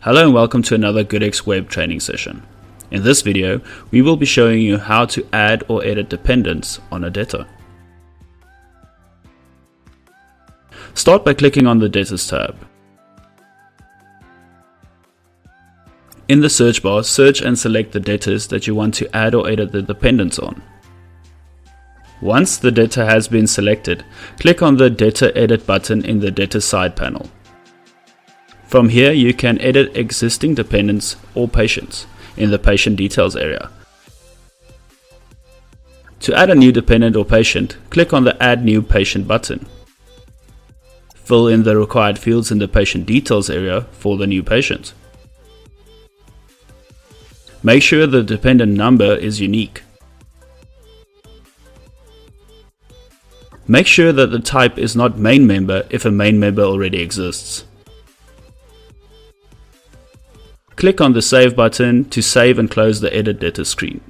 Hello and welcome to another GoodX Web training session. In this video, we will be showing you how to add or edit dependents on a debtor. Start by clicking on the Debtors tab. In the search bar, search and select the debtors that you want to add or edit the dependents on. Once the debtor has been selected, click on the Debtor Edit button in the Debtor side panel. From here, you can edit existing dependents or patients in the Patient Details area. To add a new dependent or patient, click on the Add New Patient button. Fill in the required fields in the Patient Details area for the new patient. Make sure the dependent number is unique. Make sure that the type is not main member if a main member already exists. Click on the Save button to save and close the Edit Debtor screen.